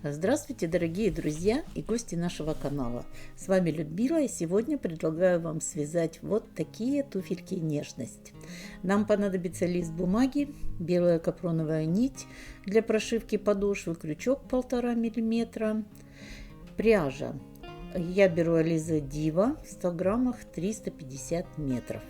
Здравствуйте, дорогие друзья и гости нашего канала. С вами Людмила, и сегодня предлагаю вам связать вот такие туфельки «Нежность». Нам понадобится лист бумаги, белая капроновая нить для прошивки подошвы, крючок 1,5 мм, пряжа. Я беру Ализа Дива в 100 граммах 350 метров.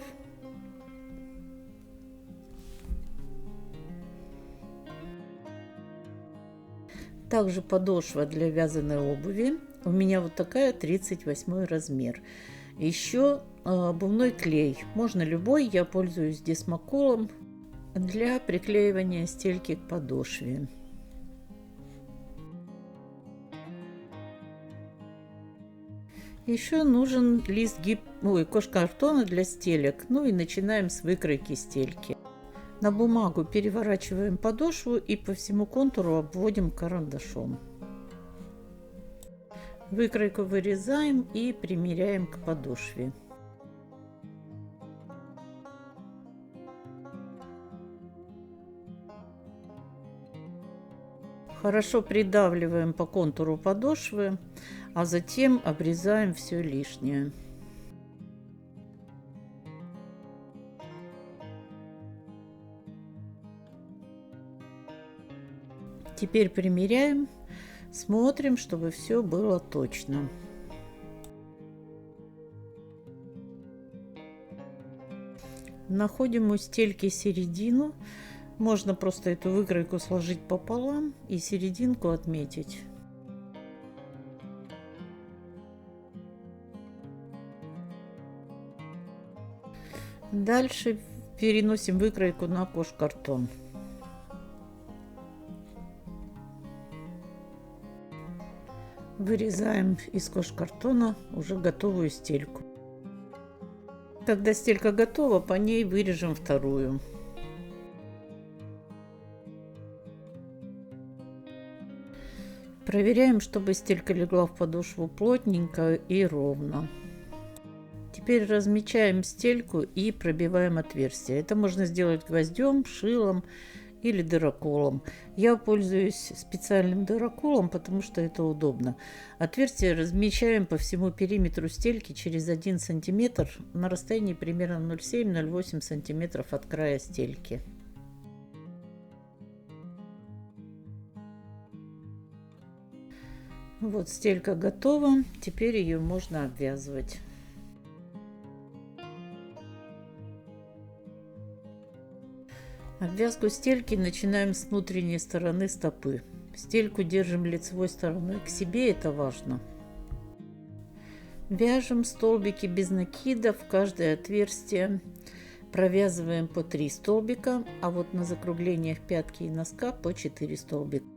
Также подошва для вязаной обуви. У меня вот такая 38 размер. Еще обувной клей. Можно любой, я пользуюсь Десмоколом для приклеивания стельки к подошве. Еще нужен лист кожкартона для стелек. Ну и начинаем с выкройки стельки. На бумагу переворачиваем подошву и по всему контуру обводим карандашом. Выкройку вырезаем и примеряем к подошве. Хорошо придавливаем по контуру подошвы, а затем обрезаем все лишнее. Теперь примеряем, смотрим, чтобы все было точно. Находим у стельки середину. Можно просто эту выкройку сложить пополам и серединку отметить. Дальше переносим выкройку на кожкартон. Вырезаем из кожкартона уже готовую стельку. Когда стелька готова, по ней вырежем вторую. Проверяем, чтобы стелька легла в подошву плотненько и ровно. Теперь размечаем стельку и пробиваем отверстие. Это можно сделать гвоздем, шилом или дыроколом. Я пользуюсь специальным дыроколом, потому что это удобно. Отверстие размечаем по всему периметру стельки через 1 см на расстоянии примерно 0,7-0,8 см от края стельки. Вот стелька готова, теперь ее можно обвязывать. Обвязку стельки начинаем с внутренней стороны стопы. Стельку держим лицевой стороной к себе, это важно. Вяжем столбики без накида в каждое отверстие. Провязываем по 3 столбика, а вот на закруглениях пятки и носка по 4 столбика.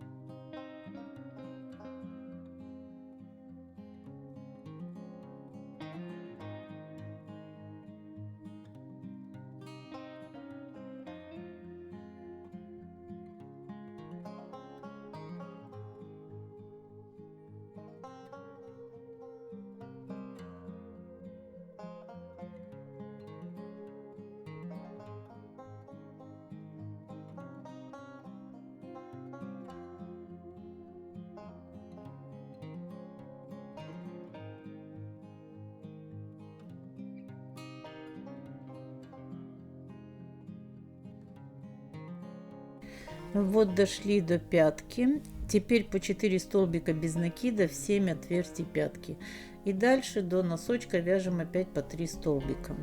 Вот дошли до пятки. Теперь по 4 столбика без накида в 7 отверстий пятки. И дальше до носочка вяжем опять по 3 столбика.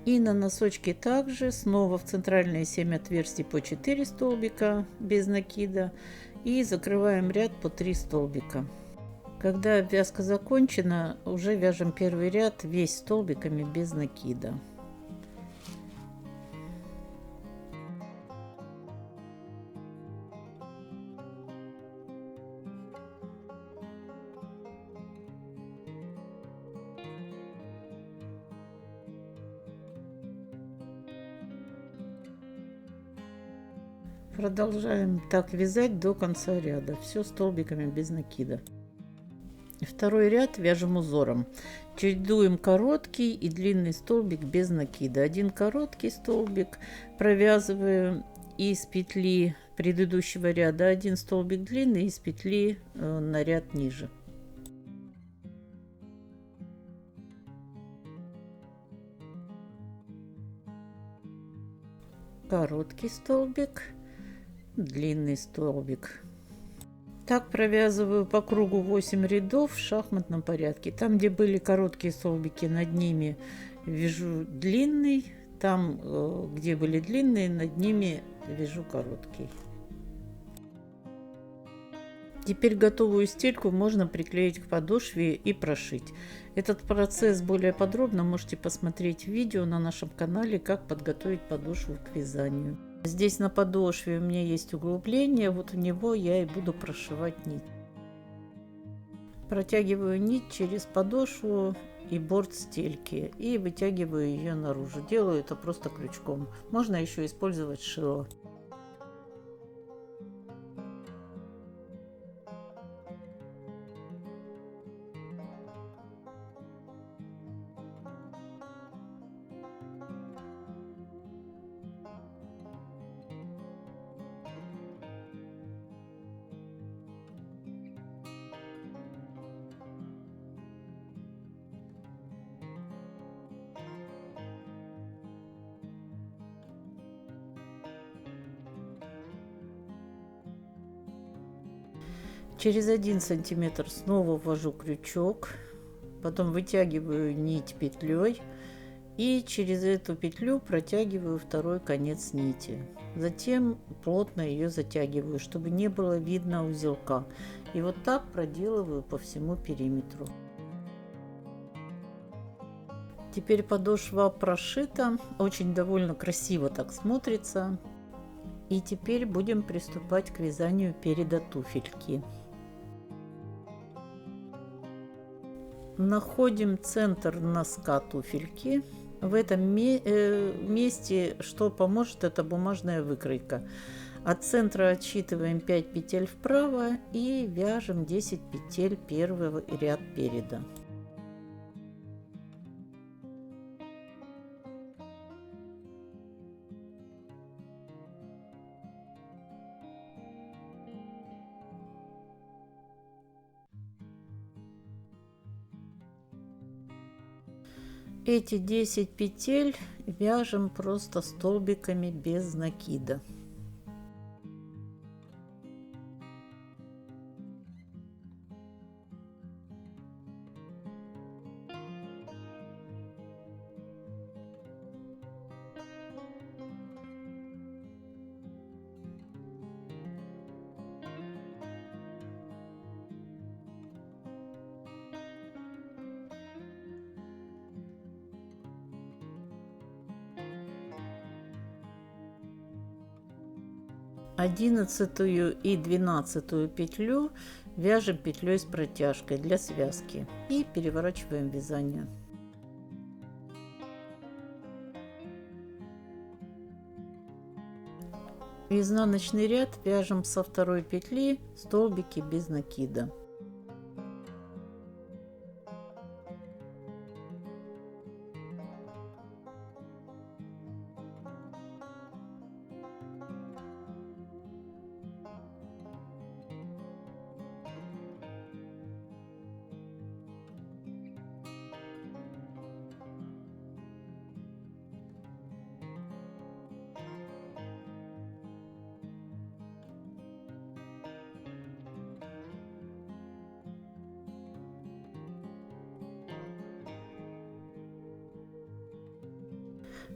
И на носочке также снова в центральные 7 отверстий по 4 столбика без накида. И закрываем ряд по 3 столбика. Когда обвязка закончена, уже вяжем первый ряд весь столбиками без накида. Продолжаем так вязать до конца ряда, все столбиками без накида. Второй ряд вяжем узором. Чередуем короткий и длинный столбик без накида. Один короткий столбик провязываю из петли предыдущего ряда, один столбик длинный из петли на ряд ниже. Короткий столбик, длинный столбик. Так провязываю по кругу 8 рядов в шахматном порядке. Там, где были короткие столбики, над ними вяжу длинный. Там, где были длинные, над ними вяжу короткий. Теперь готовую стельку можно приклеить к подошве и прошить. Этот процесс более подробно можете посмотреть в видео на нашем канале, как подготовить подошву к вязанию. Здесь на подошве у меня есть углубление, вот в него я и буду прошивать нить. Протягиваю нить через подошву и борт стельки и вытягиваю ее наружу. Делаю это просто крючком. Можно еще использовать шило. Через 1 сантиметр снова ввожу крючок, потом вытягиваю нить петлей и через эту петлю протягиваю второй конец нити. Затем плотно ее затягиваю, чтобы не было видно узелка. И вот так проделываю по всему периметру. Теперь подошва прошита, очень довольно красиво так смотрится. И теперь будем приступать к вязанию переда туфельки. Находим центр носка туфельки. В этом месте, что поможет, это бумажная выкройка. От центра отсчитываем 5 петель вправо и вяжем 10 петель первый ряд переда. Эти 10 петель вяжем просто столбиками без накида. Одиннадцатую и 12 петлю вяжем петлей с протяжкой для связки и переворачиваем вязание. Изнаночный ряд вяжем со второй петли столбики без накида.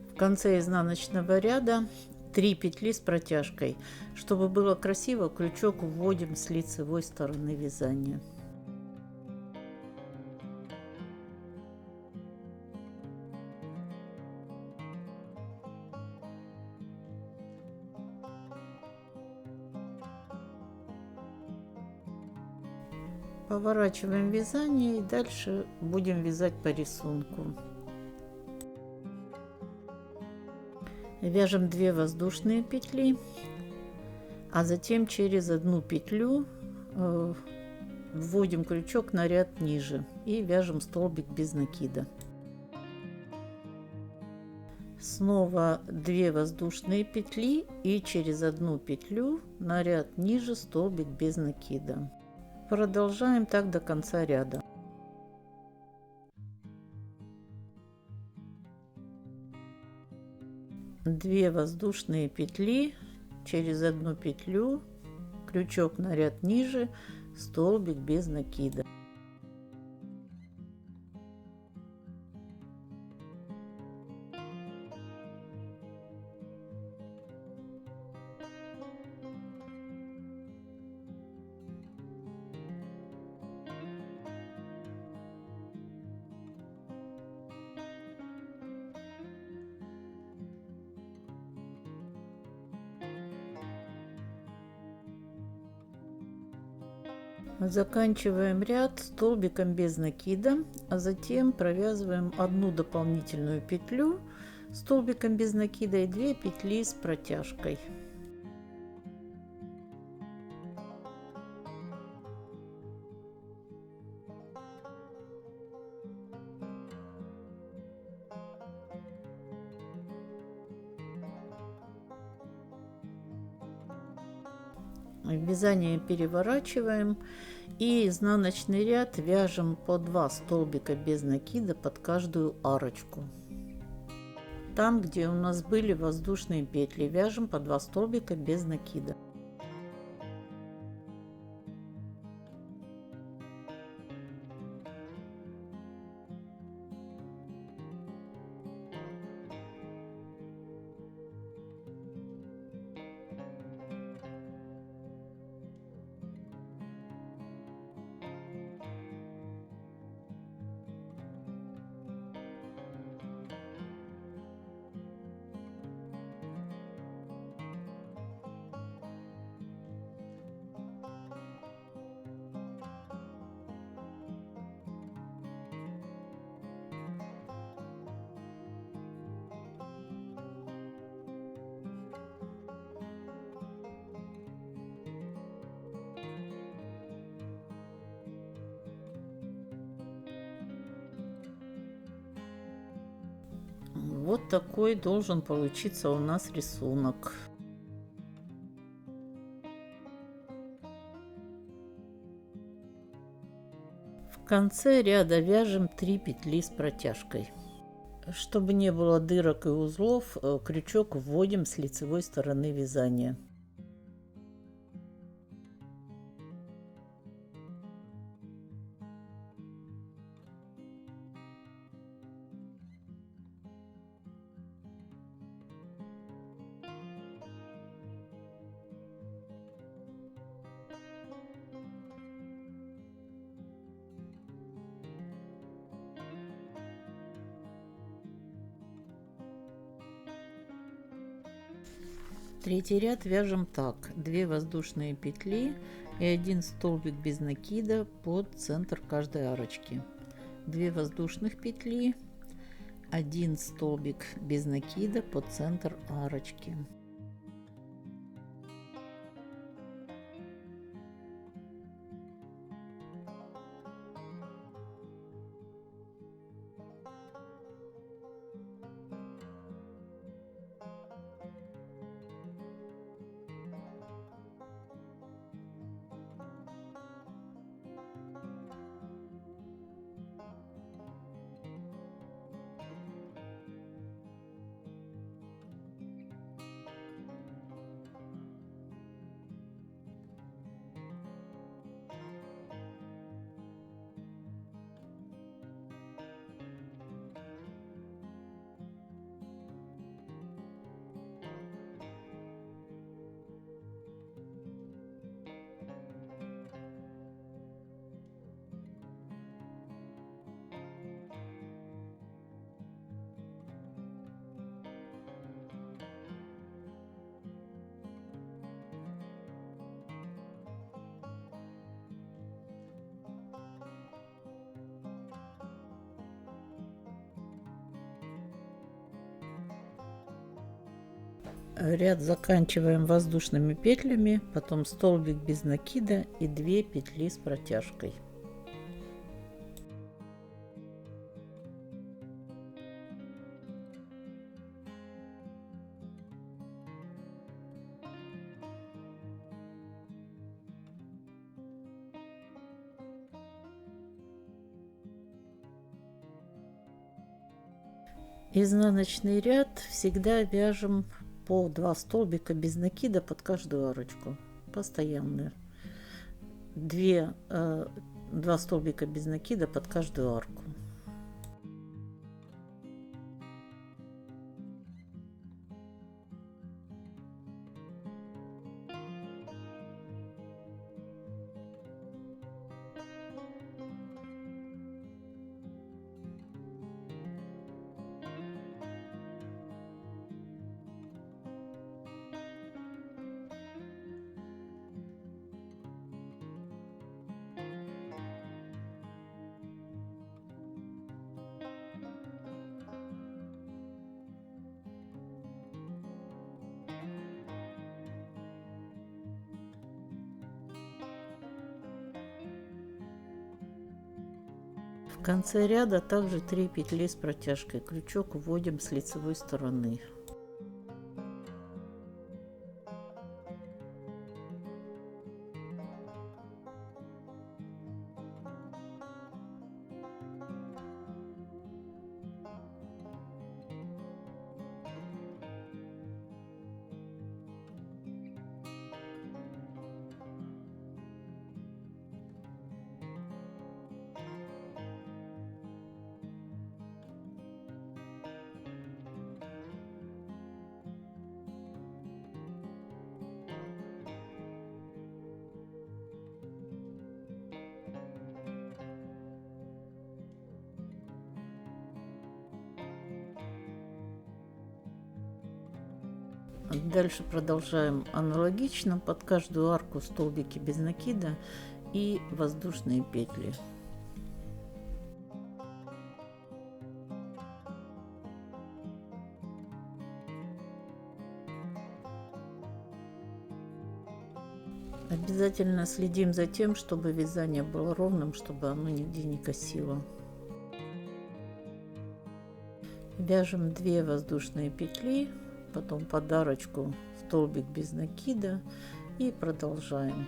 В конце изнаночного ряда 3 петли с протяжкой. Чтобы было красиво, крючок вводим с лицевой стороны вязания. Поворачиваем вязание и дальше будем вязать по рисунку. Вяжем 2 воздушные петли, а затем через одну петлю вводим крючок на ряд ниже и вяжем столбик без накида. Снова 2 воздушные петли и через одну петлю на ряд ниже столбик без накида. Продолжаем так до конца ряда. Две воздушные петли, через одну петлю, крючок на ряд ниже, столбик без накида. Заканчиваем ряд столбиком без накида, а затем провязываем одну дополнительную петлю столбиком без накида и 2 петли с протяжкой. Вязание переворачиваем и изнаночный ряд вяжем по 2 столбика без накида под каждую арочку. Там, где у нас были воздушные петли, вяжем по 2 столбика без накида. Вот такой должен получиться у нас рисунок. В конце ряда вяжем 3 петли с протяжкой. Чтобы не было дырок и узлов, крючок вводим с лицевой стороны вязания. Третий ряд вяжем так: 2 воздушные петли и 1 столбик без накида под центр каждой арочки, 2 воздушных петли, 1 столбик без накида под центр арочки. Ряд заканчиваем воздушными петлями, потом столбик без накида и 2 петли с протяжкой. Изнаночный ряд всегда вяжем по 2 столбика без накида под каждую арочку, постоянно 2 столбика без накида под каждую арку. В конце ряда также 3 петли с протяжкой. Крючок вводим с лицевой стороны. Дальше продолжаем аналогично, под каждую арку столбики без накида и воздушные петли. Обязательно следим за тем, чтобы вязание было ровным, чтобы оно нигде не косило. Вяжем 2 воздушные петли, потом под арочку столбик без накида и продолжаем.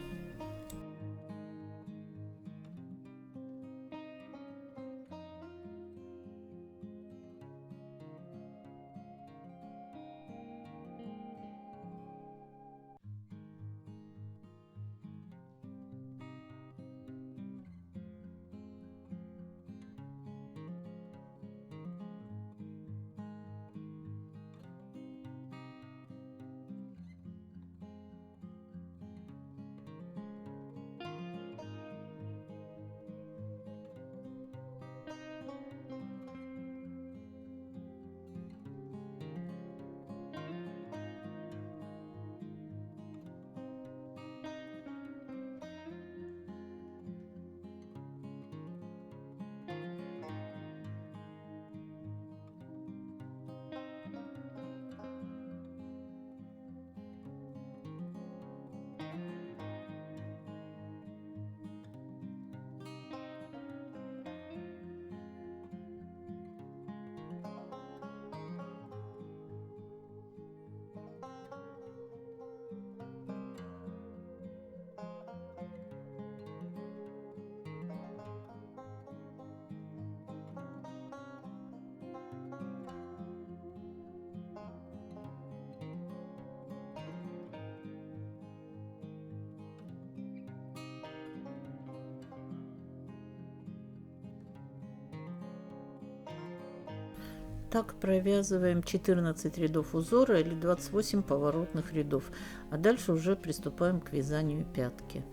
Так провязываем 14 рядов узора или 28 поворотных рядов, а дальше уже приступаем к вязанию пятки.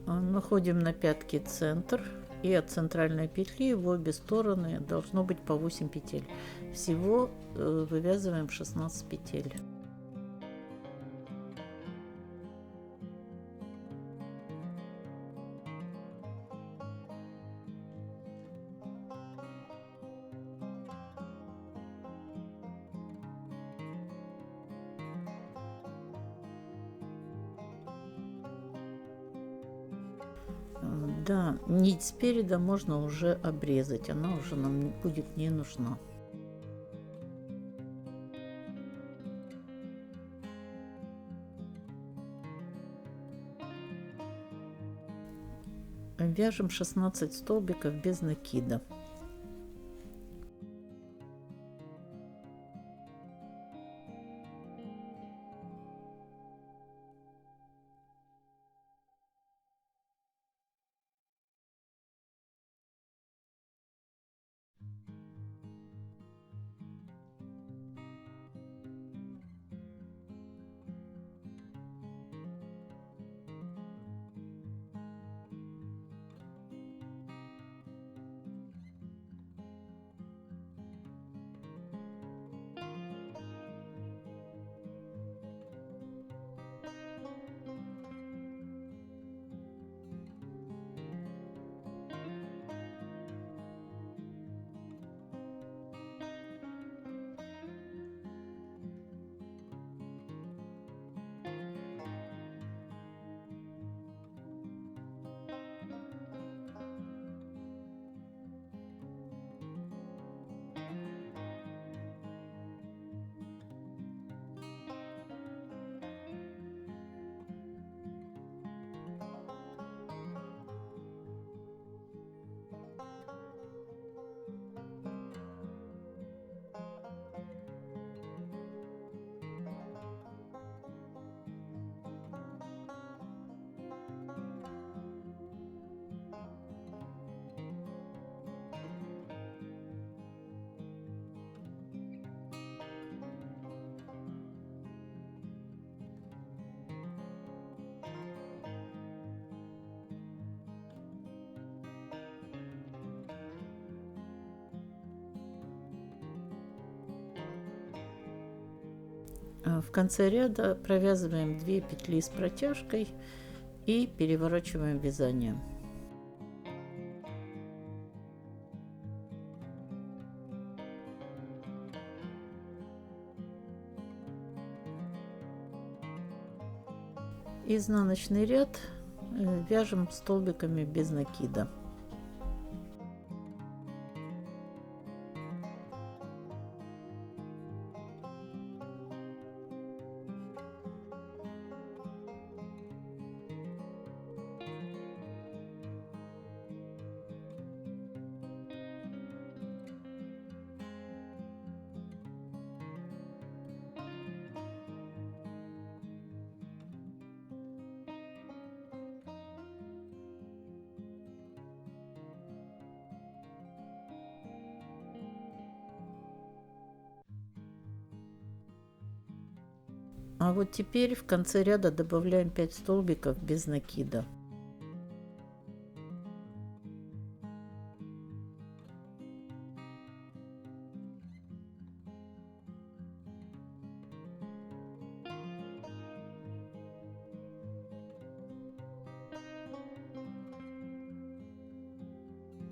Находим на пятке центр, и от центральной петли в обе стороны должно быть по 8 петель. Всего вывязываем 16 петель. Да, нить спереди можно уже обрезать, она уже нам будет не нужна. Вяжем 16 столбиков без накида. В конце ряда провязываем 2 петли с протяжкой и переворачиваем вязание. Изнаночный ряд вяжем столбиками без накида. А вот теперь в конце ряда добавляем 5 столбиков без накида.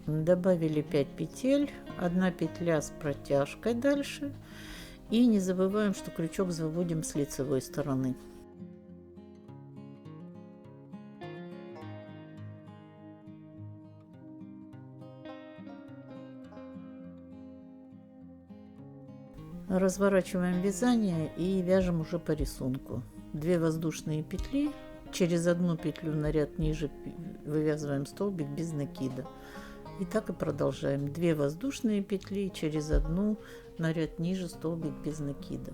Добавили 5 петель, 1 петля с протяжкой дальше. И не забываем, что крючок заводим с лицевой стороны. Разворачиваем вязание и вяжем уже по рисунку. 2 воздушные петли, через одну петлю на ряд ниже вывязываем столбик без накида. И так и продолжаем. 2 воздушные петли, через одну на ряд ниже столбик без накида.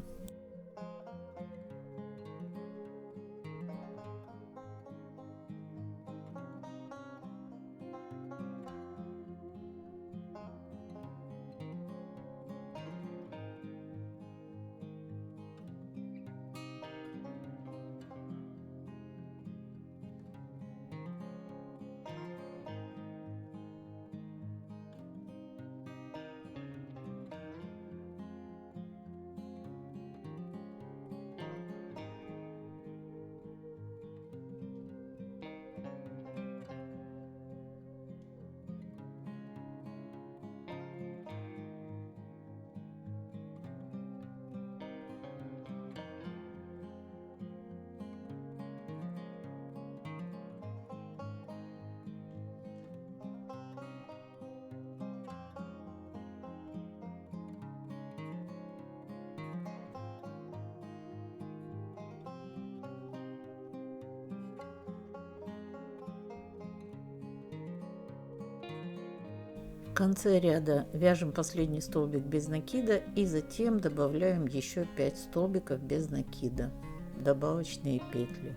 конце ряда вяжем последний столбик без накида и затем добавляем еще 5 столбиков без накида, добавочные петли.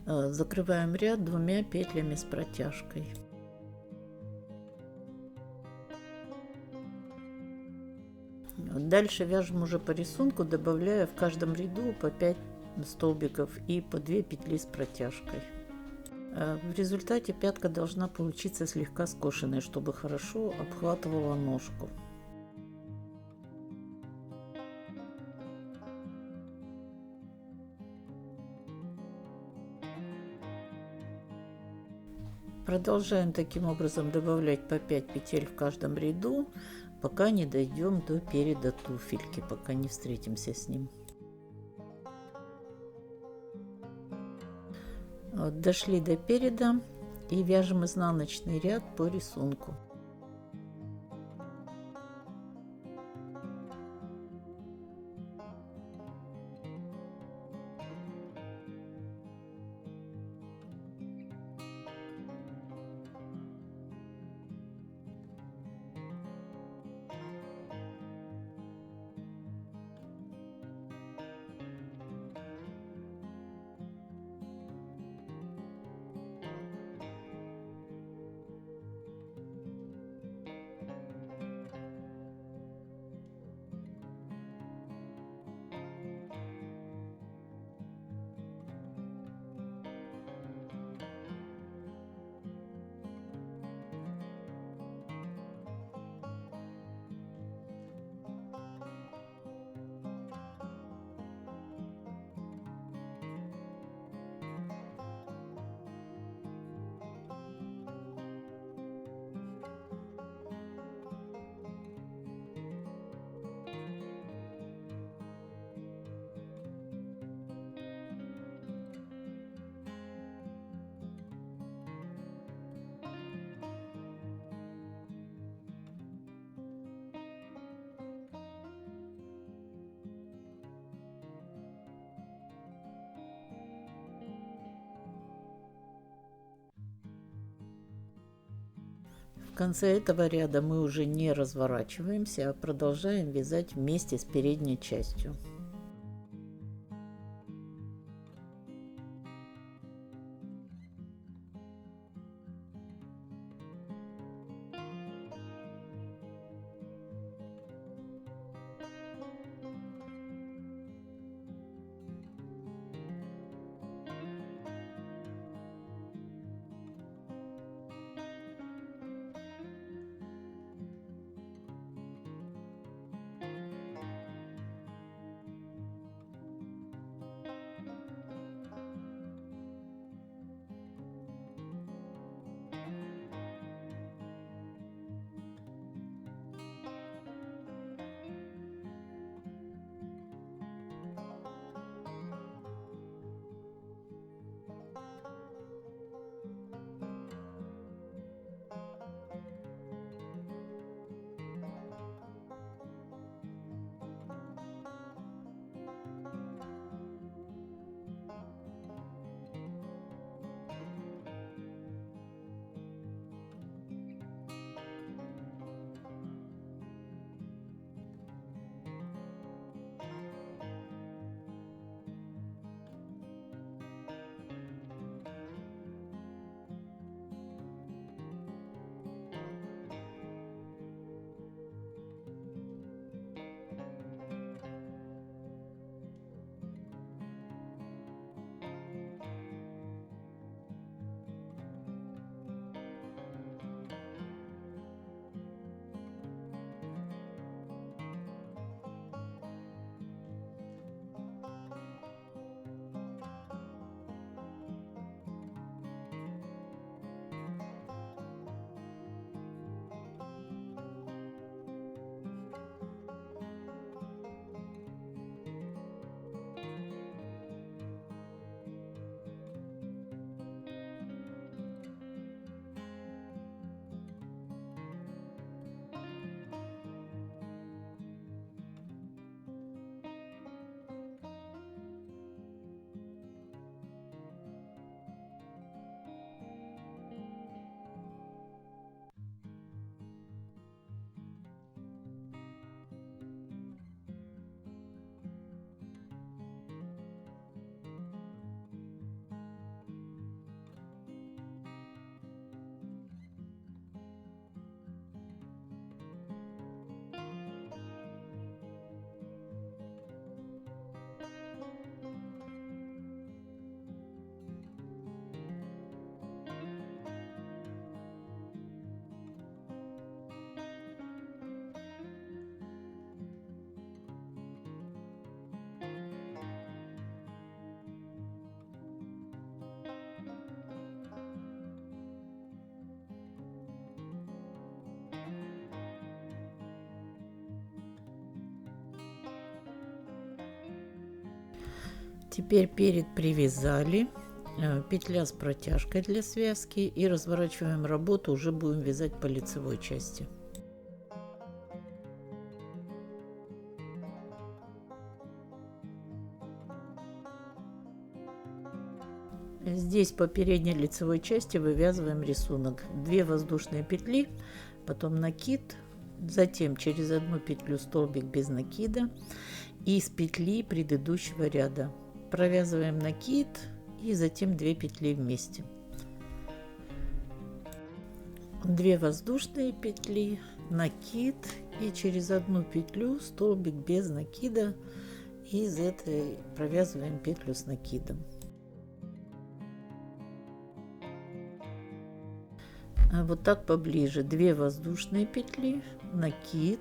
Закрываем ряд 2 петлями с протяжкой. Дальше вяжем уже по рисунку, добавляя в каждом ряду по 5 столбиков и по 2 петли с протяжкой. В результате пятка должна получиться слегка скошенной, чтобы хорошо обхватывала ножку. Продолжаем таким образом добавлять по 5 петель в каждом ряду, пока не дойдем до переда туфельки, пока не встретимся с ним. Вот, дошли до переда и вяжем изнаночный ряд по рисунку. В конце этого ряда мы уже не разворачиваемся, а продолжаем вязать вместе с передней частью. Теперь перед привязали, петля с протяжкой для связки, и разворачиваем работу, уже будем вязать по лицевой части. Здесь по передней лицевой части вывязываем рисунок: 2 воздушные петли, потом накид, затем через одну петлю столбик без накида и с петли предыдущего ряда провязываем накид и затем 2 петли вместе. 2 воздушные петли, накид и через одну петлю столбик без накида, и из этой провязываем петлю с накидом. Вот так поближе: 2 воздушные петли, накид,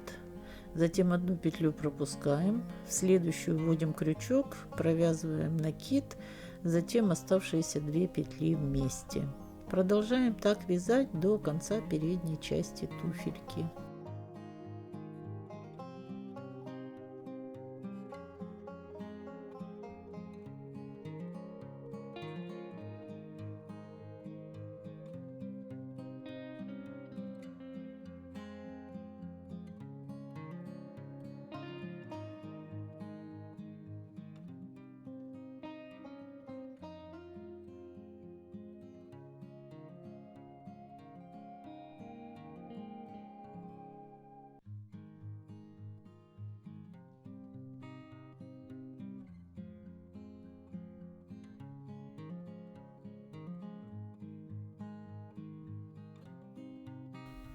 затем одну петлю пропускаем, в следующую вводим крючок, провязываем накид, затем оставшиеся 2 петли вместе. Продолжаем так вязать до конца передней части туфельки.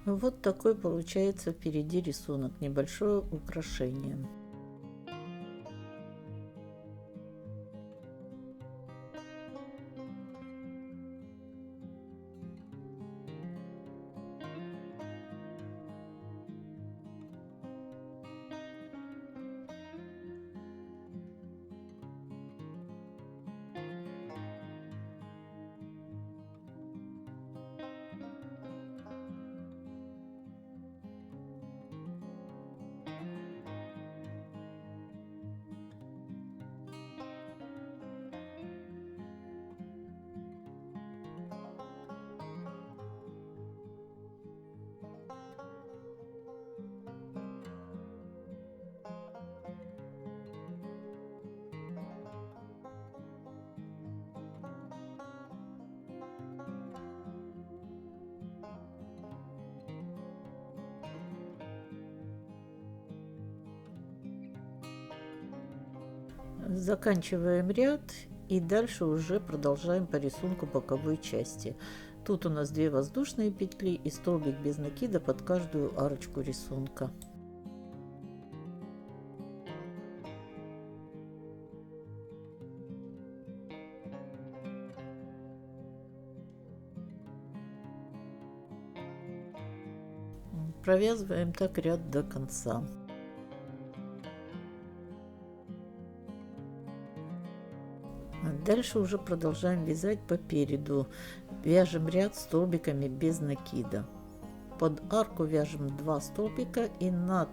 Вот такой получается впереди рисунок, небольшое украшение. Заканчиваем ряд и дальше уже продолжаем по рисунку боковой части. Тут у нас 2 воздушные петли и столбик без накида под каждую арочку рисунка. Провязываем так ряд до конца. Дальше уже продолжаем вязать по переду. Вяжем ряд столбиками без накида. Под арку вяжем 2 столбика, и над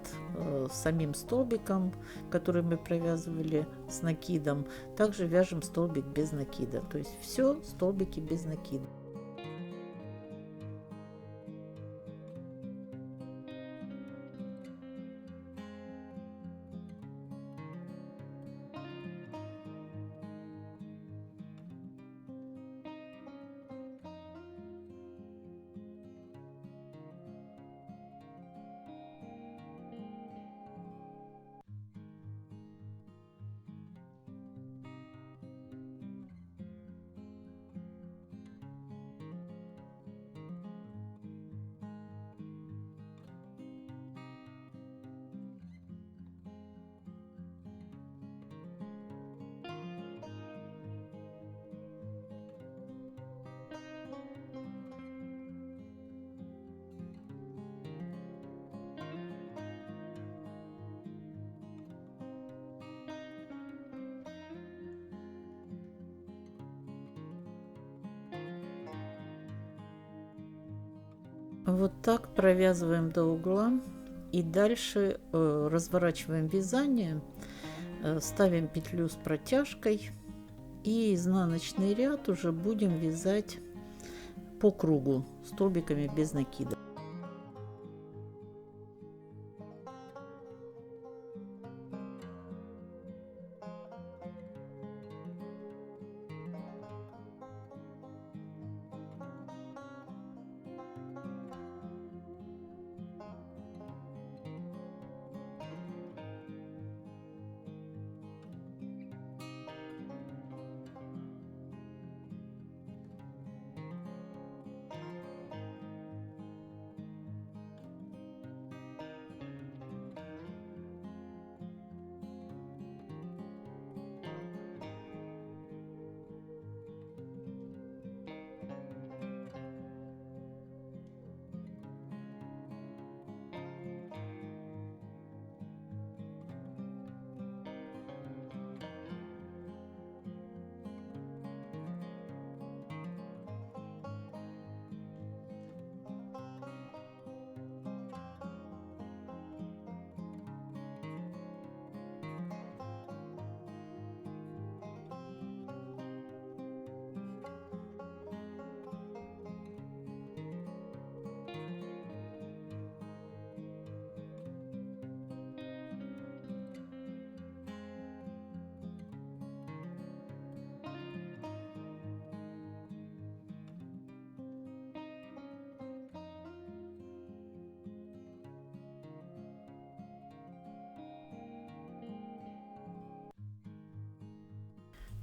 самим столбиком, который мы провязывали с накидом, также вяжем столбик без накида. То есть все столбики без накида. Вот так провязываем до угла и дальше разворачиваем вязание, ставим петлю с протяжкой И изнаночный ряд уже будем вязать по кругу столбиками без накида.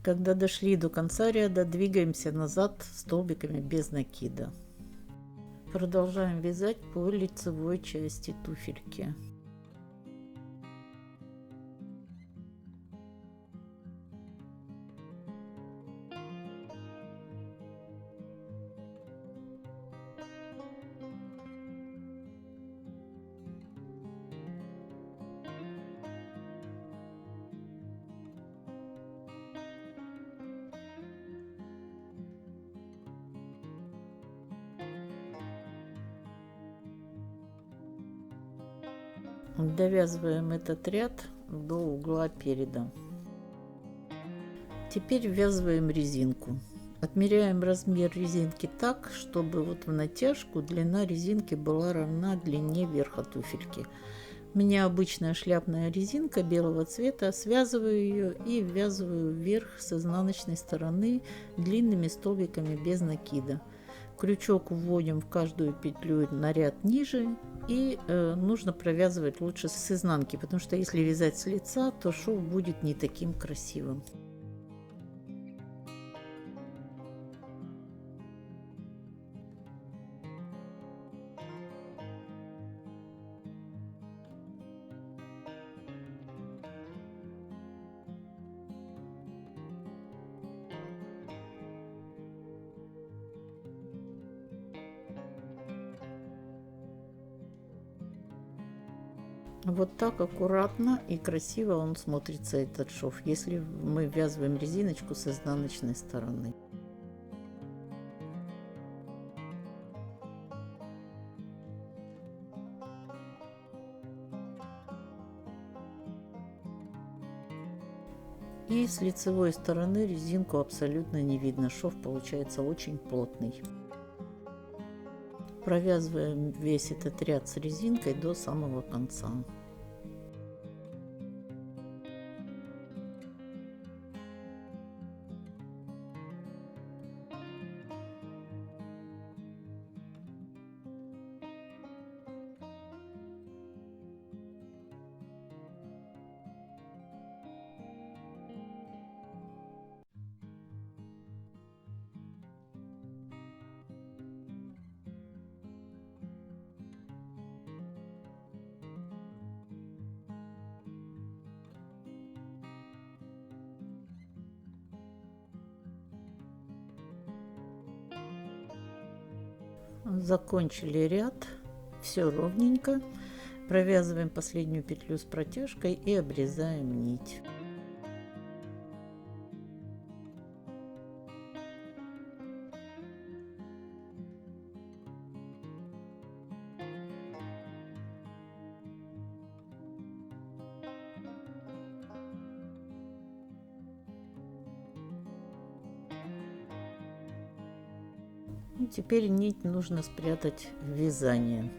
Когда дошли до конца ряда, двигаемся назад столбиками без накида. Продолжаем вязать по лицевой части туфельки. Довязываем этот ряд до угла переда. Теперь ввязываем резинку. Отмеряем размер резинки так, чтобы вот в натяжку длина резинки была равна длине верха туфельки. У меня обычная шляпная резинка белого цвета, связываю ее и ввязываю вверх с изнаночной стороны длинными столбиками без накида. Крючок вводим в каждую петлю на ряд ниже, и нужно провязывать лучше с изнанки, потому что если вязать с лица, то шов будет не таким красивым. Вот так аккуратно и красиво он смотрится, этот шов, если мы ввязываем резиночку с изнаночной стороны. И с лицевой стороны резинку абсолютно не видно, шов получается очень плотный. Провязываем весь этот ряд с резинкой до самого конца. Закончили ряд, все ровненько. Провязываем последнюю петлю с протяжкой и обрезаем нить. Теперь нить нужно спрятать в вязание.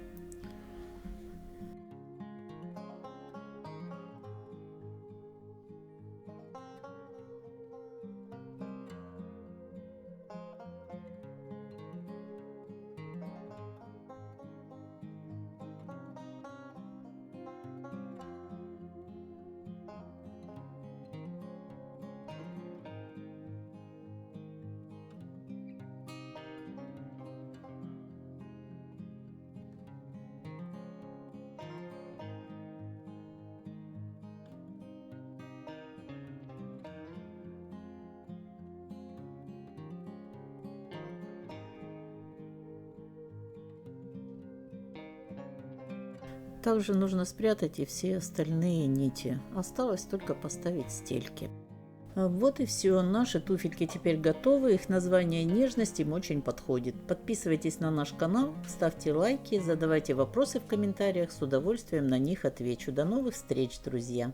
Также нужно спрятать и все остальные нити. Осталось только поставить стельки. Вот и все. Наши туфельки теперь готовы. Их название «Нежность» им очень подходит. Подписывайтесь на наш канал, ставьте лайки, задавайте вопросы в комментариях. С удовольствием на них отвечу. До новых встреч, друзья!